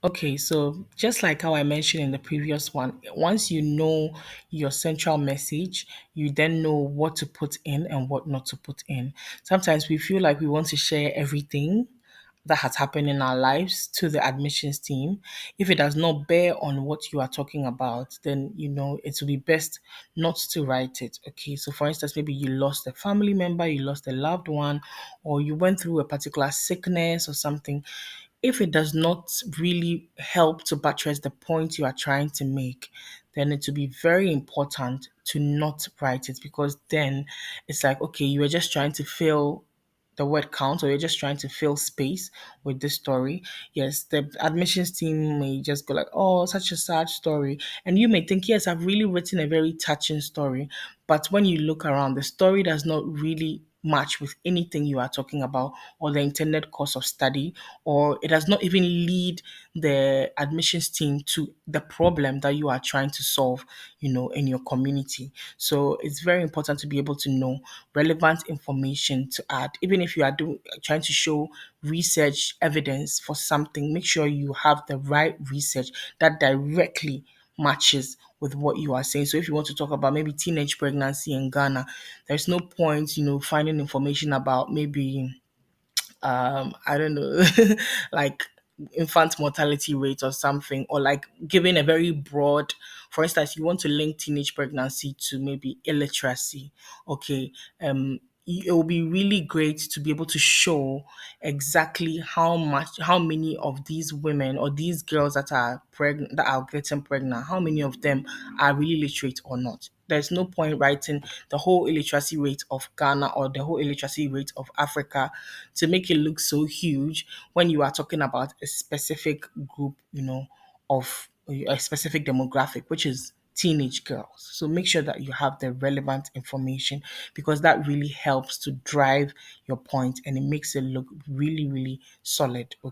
Okay, so just like how I mentioned in the previous one, once you know your central message, you then know what to put in and what not to put in. Sometimes we feel like we want to share everything that has happened in our lives to the admissions team. If it does not bear on what you are talking about, then it will be best not to write it. Okay, so for instance, maybe you lost a family member, you lost a loved one, or you went through a particular sickness or something. If it does not really help to buttress the point you are trying to make, then it will be very important to not write it, because then it's like, okay, you were just trying to fill the word count, or you're just trying to fill space with this story. Yes, the admissions team may just go like, oh, such a sad story. And you may think, yes, I've really written a very touching story. But when you look around, the story does not really match with anything you are talking about or the intended course of study, or it does not even lead the admissions team to the problem that you are trying to solve, in your community. So it's very important to be able to know relevant information to add. Even if you are trying to show research evidence for something, make sure you have the right research that directly matches with what you are saying. So if you want to talk about maybe teenage pregnancy in Ghana, there's no point, finding information about maybe I don't know, like infant mortality rate or something, or like giving a very broad, for instance, you want to link teenage pregnancy to maybe illiteracy. Okay. It will be really great to be able to show exactly how many of these women or these girls that are pregnant, that are getting pregnant, how many of them are really literate or not. There's no point writing the whole illiteracy rate of Ghana or the whole illiteracy rate of Africa to make it look so huge when you are talking about a specific group, of a specific demographic, which is teenage girls. So make sure that you have the relevant information, because that really helps to drive your point and it makes it look really, really solid. Okay.